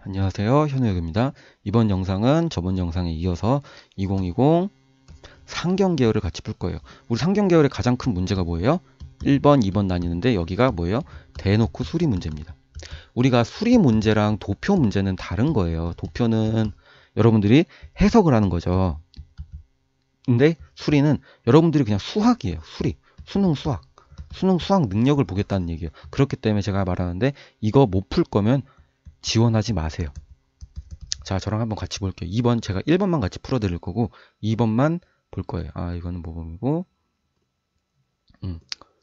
안녕하세요, 현우혁입니다. 이번 영상은 저번 영상에 이어서 2020 상경계열을 같이 풀 거예요. 우리 상경계열의 가장 큰 문제가 뭐예요? 1번, 2번 나뉘는데 여기가 뭐예요? 대놓고 수리 문제입니다. 우리가 수리 문제랑 도표 문제는 다른 거예요. 도표는 여러분들이 해석을 하는 거죠. 근데 수리는 여러분들이 그냥 수학이에요. 수리, 수능 수학 능력을 보겠다는 얘기예요. 그렇기 때문에 제가 말하는데 이거 못 풀 거면 지원하지 마세요. 자, 저랑 한번 같이 볼게요. 2번 제가 1번만 같이 풀어드릴 거고 2번만 볼 거예요. 이거는 모범이고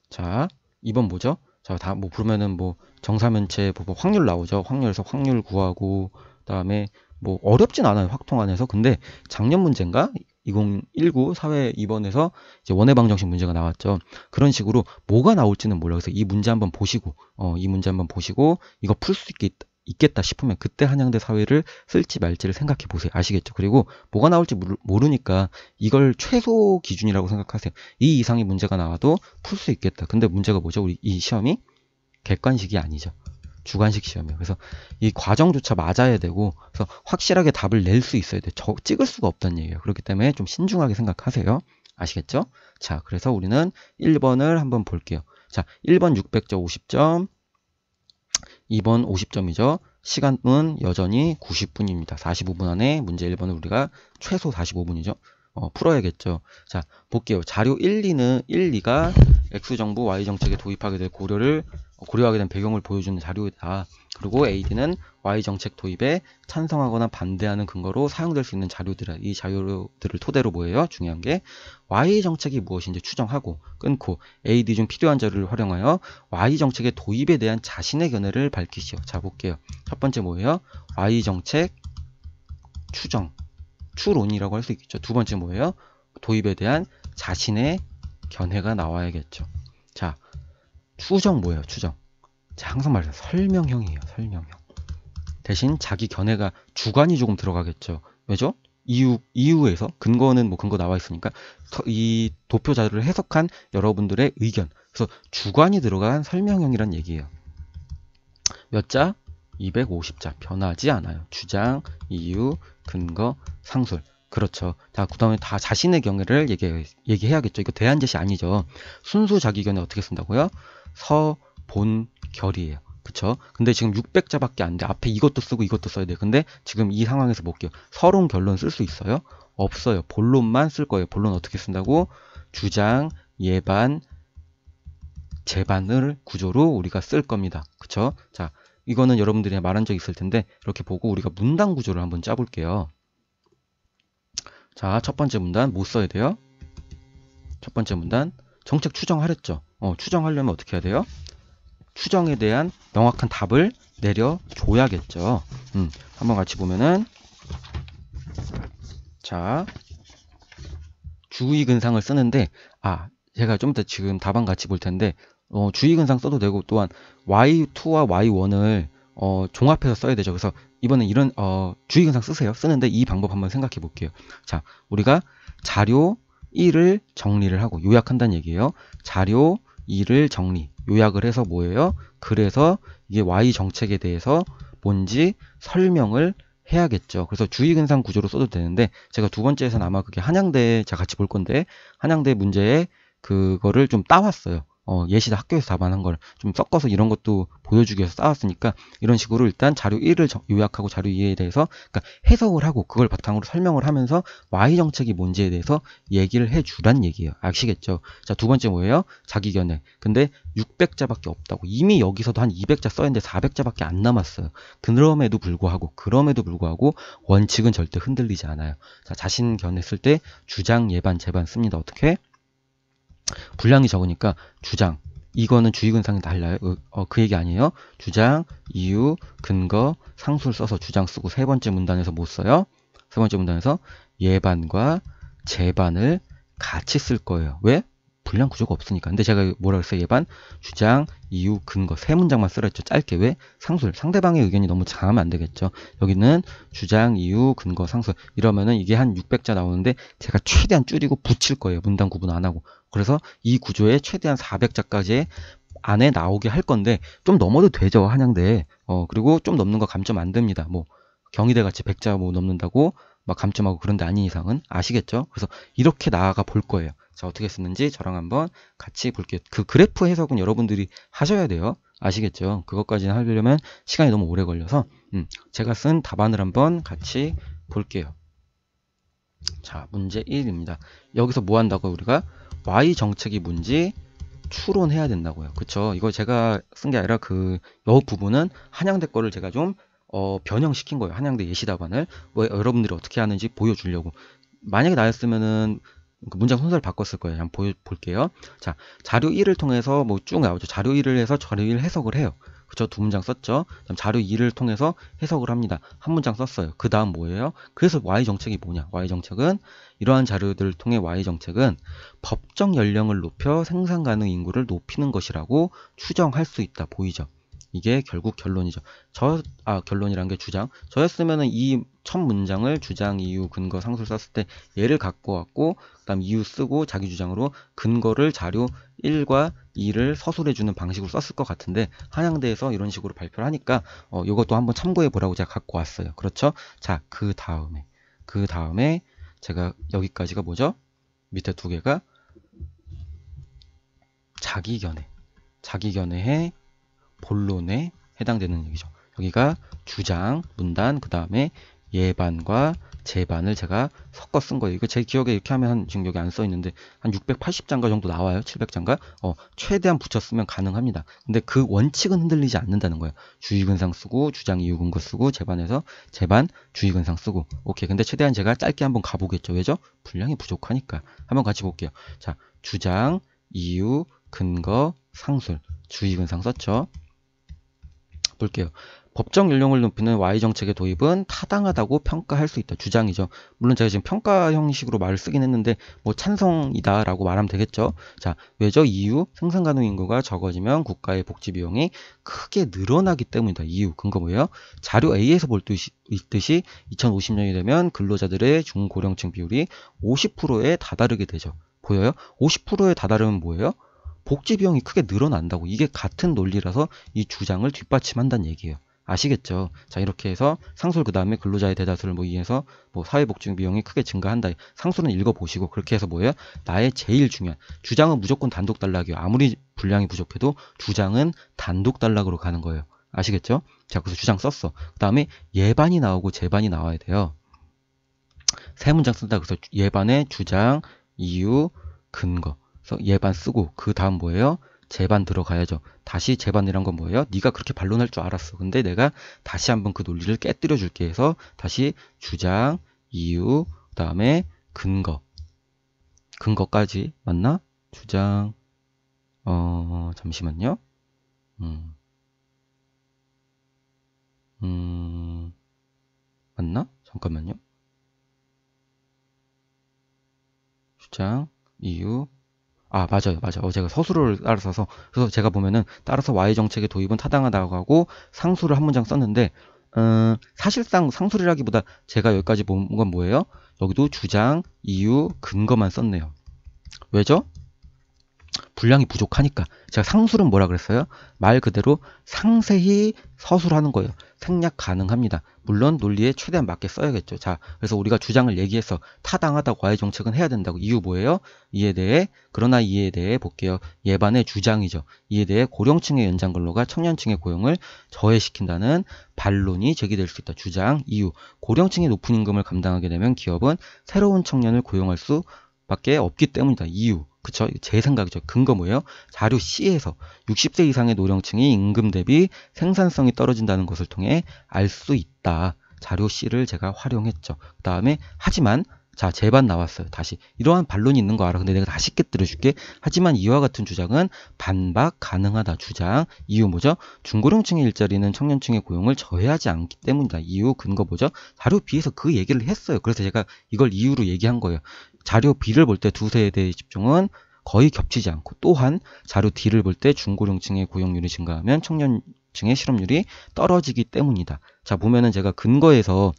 자, 2번 뭐죠? 자, 다 뭐 부르면은 뭐 정사면체 보고 확률 나오죠. 확률에서 확률 구하고 그다음에 뭐 어렵진 않아요. 확통 안에서. 근데 작년 문제인가? 2019 사회 2번에서 이제 원의 방정식 문제가 나왔죠. 그런 식으로 뭐가 나올지는 몰라요. 그래서 이 문제 한번 보시고 이 문제 한번 보시고 이거 풀 수 있겠다 싶으면 그때 한양대 사회를 쓸지 말지를 생각해 보세요. 아시겠죠? 그리고 뭐가 나올지 모르니까 이걸 최소 기준이라고 생각하세요. 이 이상의 문제가 나와도 풀 수 있겠다. 근데 문제가 뭐죠? 우리 이 시험이 객관식이 아니죠. 주관식 시험이에요. 그래서 이 과정조차 맞아야 되고 그래서 확실하게 답을 낼 수 있어야 돼. 찍을 수가 없다는 얘기예요. 그렇기 때문에 좀 신중하게 생각하세요. 아시겠죠? 자, 그래서 우리는 1번을 한번 볼게요. 자, 1번 600점 50점 2번 50점이죠. 시간은 여전히 90분입니다. 45분 안에 문제 1번을 우리가 최소 45분이죠. 풀어야겠죠. 자, 볼게요. 자료 1, 2가 X정부 Y정책에 도입하게 될 고려하게 된 배경을 보여주는 자료이다. 그리고 AD는 Y정책 도입에 찬성하거나 반대하는 근거로 사용될 수 있는 자료들이다. 이 자료들을 토대로 뭐예요? 중요한 게 Y정책이 무엇인지 추정하고 끊고 AD 중 필요한 자료를 활용하여 Y정책의 도입에 대한 자신의 견해를 밝히시오. 자, 볼게요. 첫 번째 뭐예요? Y정책 추정. 추론이라고 할 수 있겠죠. 두 번째 뭐예요? 도입에 대한 자신의 견해가 나와야겠죠. 자, 추정 뭐예요? 추정. 자, 항상 말해요. 설명형이에요. 설명형. 대신 자기 견해가 주관이 조금 들어가겠죠. 왜죠? 이유에서 근거는 뭐 근거 나와 있으니까 이 도표 자료를 해석한 여러분들의 의견. 그래서 주관이 들어간 설명형이란 얘기예요. 몇 자? 250자. 변하지 않아요. 주장, 이유, 근거, 상술. 그렇죠. 자, 그 다음에 다 자신의 견해를 얘기해야겠죠. 이거 대안제시 아니죠. 순수 자기 견해 어떻게 쓴다고요? 서, 본, 결이에요. 그쵸? 근데 지금 600자밖에 안 돼. 앞에 이것도 쓰고 이것도 써야 돼. 근데 지금 이 상황에서 볼게요. 서론, 결론 쓸 수 있어요? 없어요. 본론만 쓸 거예요. 본론 어떻게 쓴다고? 주장, 예반, 재반을 구조로 우리가 쓸 겁니다. 그쵸? 자, 이거는 여러분들이 말한 적 있을 텐데 이렇게 보고 우리가 문단 구조를 한번 짜볼게요. 자, 첫 번째 문단 뭐 써야 돼요? 첫 번째 문단 정책 추정하랬죠. 추정하려면 어떻게 해야 돼요? 추정에 대한 명확한 답을 내려줘야겠죠. 한번 같이 보면은 자, 주의근상을 쓰는데 제가 좀 이따 지금 답안 같이 볼 텐데 주의근상 써도 되고 또한 Y2와 Y1을 종합해서 써야 되죠. 그래서 이번엔 이런 주의근상 쓰세요. 쓰는데 이 방법 한번 생각해 볼게요. 자, 우리가 자료 1을 정리를 하고 요약한다는 얘기예요. 자료 2를 정리, 요약을 해서 뭐예요? 그래서 이게 Y 정책에 대해서 뭔지 설명을 해야겠죠. 그래서 주의근상 구조로 써도 되는데 제가 두 번째에서는 아마 그게 한양대 제가 같이 볼 건데 한양대 문제에 그거를 좀 따왔어요. 예시다 학교에서 답안한 걸 좀 섞어서 이런 것도 보여주기 위해서 쌓았으니까 이런 식으로 일단 자료 1을 요약하고 자료 2에 대해서 그러니까 해석을 하고 그걸 바탕으로 설명을 하면서 Y정책이 뭔지에 대해서 얘기를 해주란 얘기예요. 아시겠죠? 자, 두 번째 뭐예요? 자기 견해. 근데 600자밖에 없다고. 이미 여기서도 한 200자 써있는데 400자밖에 안 남았어요. 그럼에도 불구하고 원칙은 절대 흔들리지 않아요. 자, 자신 견해 쓸 때 주장, 예반, 재반 씁니다. 어떻게? 분량이 적으니까 주장, 이거는 주의근상이 달라요. 그 얘기 아니에요. 주장, 이유, 근거, 상술 써서 주장 쓰고 세 번째 문단에서 뭐 써요? 세 번째 문단에서 예반과 재반을 같이 쓸 거예요. 왜? 분량 구조가 없으니까. 근데 제가 뭐라 그랬어요? 예반, 주장, 이유, 근거 세 문장만 쓰라 했죠. 짧게. 왜? 상술. 상대방의 의견이 너무 강하면 안 되겠죠. 여기는 주장, 이유, 근거, 상술. 이러면은 이게 한 600자 나오는데 제가 최대한 줄이고 붙일 거예요. 문단 구분 안 하고. 그래서 이 구조에 최대한 400자까지의 안에 나오게 할 건데 좀 넘어도 되죠, 한양대. 그리고 좀 넘는 거 감점 안 됩니다. 뭐 경희대 같이 100자 뭐 넘는다고 막 감점하고 그런 데 아닌 이상은 아시겠죠? 그래서 이렇게 나아가 볼 거예요. 자, 어떻게 쓰는지 저랑 한번 같이 볼게요. 그 그래프 해석은 여러분들이 하셔야 돼요. 아시겠죠? 그것까지는 하려면 시간이 너무 오래 걸려서 제가 쓴 답안을 한번 같이 볼게요. 자, 문제 1입니다. 여기서 뭐 한다고요? 우리가 Y 정책이 뭔지 추론해야 된다고요. 그쵸? 이거 제가 쓴 게 아니라 이 부분은 한양대 거를 제가 좀 변형시킨 거예요. 한양대 예시 답안을 여러분들이 어떻게 하는지 보여주려고. 만약에 나였으면은 그 문장 순서를 바꿨을 거예요. 한번 볼게요. 자, 자료 1을 통해서 뭐 쭉 나오죠. 자료 1을 해서 자료 1 해석을 해요. 그쵸? 두 문장 썼죠. 그다음 자료 2를 통해서 해석을 합니다. 한 문장 썼어요. 그 다음 뭐예요? 그래서 Y정책이 뭐냐? Y정책은 이러한 자료들을 통해 Y정책은 법정 연령을 높여 생산 가능 인구를 높이는 것이라고 추정할 수 있다. 보이죠? 이게 결국 결론이죠. 결론이란 게 주장. 저였으면은 이 첫 문장을 주장, 이유, 근거, 상술 썼을 때 얘를 갖고 왔고, 그 다음 이유 쓰고 자기 주장으로 근거를 자료 1과 2를 서술해주는 방식으로 썼을 것 같은데, 한양대에서 이런 식으로 발표를 하니까, 이것도 한번 참고해 보라고 제가 갖고 왔어요. 그렇죠? 자, 그 다음에 제가 여기까지가 뭐죠? 밑에 두 개가 자기견해의 본론에 해당되는 얘기죠. 여기가 주장, 문단, 그 다음에 예반과 제반을 제가 섞어 쓴 거예요. 이거 제 기억에 이렇게 하면 지금 여기 안 써 있는데 한 680장가 정도 나와요. 700장가. 최대한 붙였으면 가능합니다. 근데 그 원칙은 흔들리지 않는다는 거예요. 주의근상 쓰고 주장 이유 근거 쓰고 제반에서 제반 주의근상 쓰고. 오케이. 근데 최대한 제가 짧게 한번 가보겠죠. 왜죠? 분량이 부족하니까. 한번 같이 볼게요. 자, 주장, 이유, 근거, 상술, 주의근상 썼죠. 볼게요. 법정 연령을 높이는 Y정책의 도입은 타당하다고 평가할 수 있다. 주장이죠. 물론 제가 지금 평가 형식으로 말을 쓰긴 했는데 뭐 찬성이다 라고 말하면 되겠죠. 자, 왜죠? 이유, 생산 가능 인구가 적어지면 국가의 복지 비용이 크게 늘어나기 때문이다. 이유, 근거 뭐예요? 자료 A에서 볼 수 있듯이 2050년이 되면 근로자들의 중고령층 비율이 50%에 다다르게 되죠. 보여요? 50%에 다다르면 뭐예요? 복지 비용이 크게 늘어난다고. 이게 같은 논리라서 이 주장을 뒷받침한다는 얘기예요. 아시겠죠? 자, 이렇게 해서 상술 그 다음에 근로자의 대다수를 이해해서 사회복지 비용이 크게 증가한다. 상술은 읽어보시고 그렇게 해서 뭐예요? 나의 제일 중요한 주장은 무조건 단독 단락이요. 아무리 분량이 부족해도 주장은 단독 단락으로 가는 거예요. 아시겠죠? 자, 그래서 주장 썼어. 그 다음에 예반이 나오고 제반이 나와야 돼요. 세 문장 쓴다. 그래서 예반에 주장, 이유, 근거. 그래서 예반 쓰고 그 다음 뭐예요? 제반 들어가야죠. 다시 제반이란 건 뭐예요? 네가 그렇게 반론할 줄 알았어. 근데 내가 다시 한번 그 논리를 깨뜨려 줄게 해서 다시 주장, 이유, 그 다음에 근거까지 맞나? 주장, 잠시만요. 맞나? 잠깐만요. 주장, 이유, 맞아요. 제가 서술을 따라서 그래서 제가 보면은 따라서 Y정책의 도입은 타당하다고 하고 상수를 한 문장 썼는데 사실상 상술이라기보다 제가 여기까지 본 건 뭐예요? 여기도 주장, 이유, 근거만 썼네요. 왜죠? 분량이 부족하니까. 제가 상술은 뭐라 그랬어요? 말 그대로 상세히 서술하는 거예요. 생략 가능합니다. 물론 논리에 최대한 맞게 써야겠죠. 자, 그래서 우리가 주장을 얘기해서 타당하다고 Y정책은 해야 된다고. 이유 뭐예요? 이에 대해 볼게요. 예반의 주장이죠. 이에 대해 고령층의 연장근로가 청년층의 고용을 저해시킨다는 반론이 제기될 수 있다. 주장, 이유. 고령층의 높은 임금을 감당하게 되면 기업은 새로운 청년을 고용할 수밖에 없기 때문이다. 이유. 그쵸? 제 생각이죠. 근거 뭐예요? 자료 C에서 60세 이상의 노령층이 임금 대비 생산성이 떨어진다는 것을 통해 알 수 있다. 자료 C를 제가 활용했죠. 그 다음에 하지만 자, 제반 나왔어요. 다시 이러한 반론이 있는 거 알아. 근데 내가 다시 깨뜨려줄게. 하지만 이와 같은 주장은 반박 가능하다. 주장. 이유 뭐죠? 중고령층의 일자리는 청년층의 고용을 저해하지 않기 때문이다. 이유 근거 뭐죠? 자료 B에서 그 얘기를 했어요. 그래서 제가 이걸 이유로 얘기한 거예요. 자료 B를 볼 때 두세에 대해 집중은 거의 겹치지 않고, 또한 자료 D를 볼 때 중고령층의 고용률이 증가하면 청년층의 실업률이 떨어지기 때문이다. 자, 보면은 제가 근거에서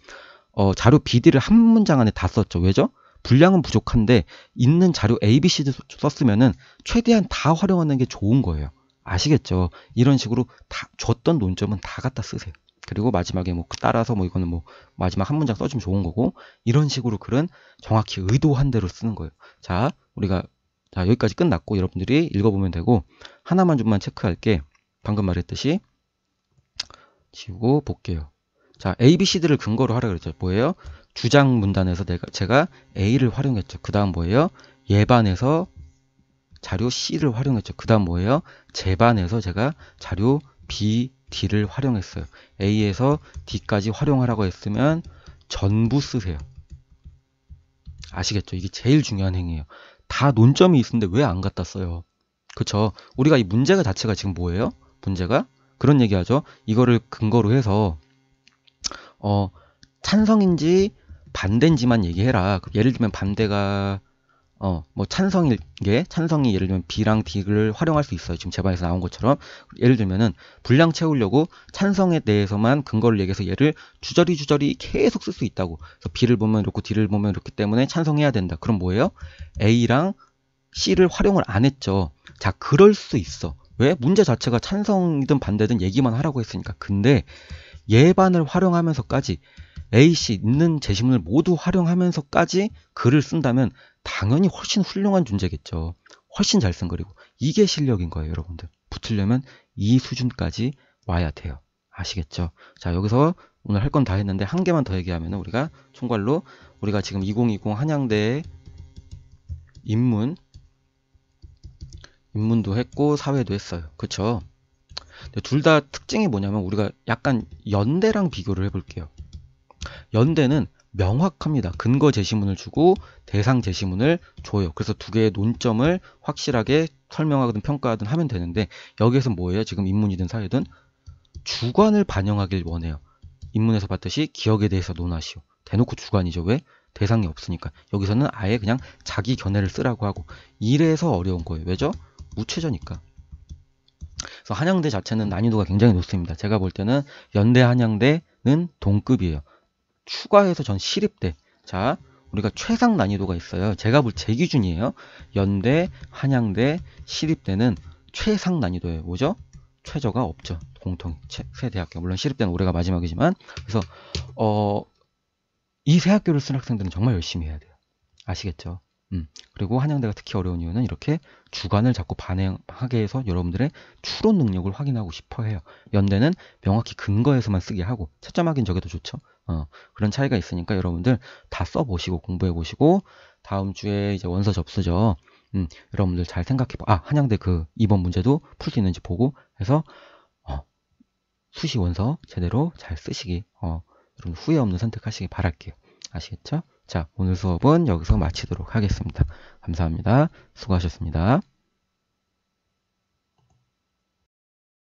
자료 BD를 한 문장 안에 다 썼죠. 왜죠? 분량은 부족한데 있는 자료 A, B, C도 썼으면은 최대한 다 활용하는 게 좋은 거예요. 아시겠죠? 이런 식으로 다 줬던 논점은 다 갖다 쓰세요. 그리고 마지막에 뭐 따라서 뭐 이거는 뭐 마지막 한 문장 써주면 좋은 거고, 이런 식으로 글은 정확히 의도한 대로 쓰는 거예요. 자, 우리가 여기까지 끝났고 여러분들이 읽어보면 되고, 하나만 좀만 체크할게. 방금 말했듯이 지우고 볼게요. 자, A, B, C, D를 근거로 하라 그랬죠. 뭐예요? 주장 문단에서 제가 A를 활용했죠. 그 다음 뭐예요? 예반에서 자료 C를 활용했죠. 그 다음 뭐예요? 제반에서 제가 자료 B, D를 활용했어요. A에서 D까지 활용하라고 했으면 전부 쓰세요. 아시겠죠? 이게 제일 중요한 행위예요. 다 논점이 있는데 왜 안 갖다 써요? 그쵸? 우리가 이 문제가 자체가 지금 뭐예요? 문제가? 그런 얘기 하죠. 이거를 근거로 해서 찬성인지 반대인지만 얘기해라. 예를 들면 반대가 뭐 찬성이 예를 들면 B랑 D를 활용할 수 있어요. 지금 제반에서 나온 것처럼. 예를 들면은 분량 채우려고 찬성에 대해서만 근거를 얘기해서 얘를 주저리 계속 쓸 수 있다고. 그래서 B를 보면 이렇고 D를 보면 이렇기 때문에 찬성해야 된다. 그럼 뭐예요? A랑 C를 활용을 안 했죠. 자, 그럴 수 있어. 왜? 문제 자체가 찬성이든 반대든 얘기만 하라고 했으니까. 근데 예반을 활용하면서까지 A, C 있는 제시문을 모두 활용하면서까지 글을 쓴다면 당연히 훨씬 훌륭한 존재겠죠. 훨씬 잘 쓴 글이고. 이게 실력인 거예요, 여러분들. 붙으려면 이 수준까지 와야 돼요. 아시겠죠? 자, 여기서 오늘 할 건 다 했는데 한 개만 더 얘기하면 우리가 총괄로 우리가 지금 2020 한양대 인문도 했고 사회도 했어요. 그쵸? 둘 다 특징이 뭐냐면 우리가 약간 연대랑 비교를 해볼게요. 연대는 명확합니다. 근거 제시문을 주고 대상 제시문을 줘요. 그래서 두 개의 논점을 확실하게 설명하든 평가하든 하면 되는데, 여기에서 뭐예요? 지금 인문이든 사회든 주관을 반영하길 원해요. 인문에서 봤듯이 기억에 대해서 논하시오. 대놓고 주관이죠. 왜? 대상이 없으니까. 여기서는 아예 그냥 자기 견해를 쓰라고 하고. 이래서 어려운 거예요. 왜죠? 무체저니까. 그래서 한양대 자체는 난이도가 굉장히 높습니다. 제가 볼 때는 연대 한양대는 동급이에요. 추가해서 전 시립대. 자, 우리가 최상 난이도가 있어요. 제가 볼 제 기준이에요. 연대, 한양대, 시립대는 최상 난이도예요. 뭐죠? 최저가 없죠. 공통 세 대학교. 물론 시립대는 올해가 마지막이지만. 그래서 이 세 학교를 쓴 학생들은 정말 열심히 해야 돼요. 아시겠죠? 그리고 한양대가 특히 어려운 이유는 이렇게 주관을 자꾸 반영하게 해서 여러분들의 추론 능력을 확인하고 싶어 해요. 연대는 명확히 근거에서만 쓰게 하고, 채점 확인 저게 더 좋죠. 그런 차이가 있으니까 여러분들 다 써보시고 공부해보시고, 다음 주에 이제 원서 접수죠. 여러분들 잘 생각해봐. 한양대 그 2번 문제도 풀 수 있는지 보고 해서 수시 원서 제대로 잘 쓰시기, 여러분 후회 없는 선택하시기 바랄게요. 아시겠죠? 자, 오늘 수업은 여기서 마치도록 하겠습니다. 감사합니다. 수고하셨습니다.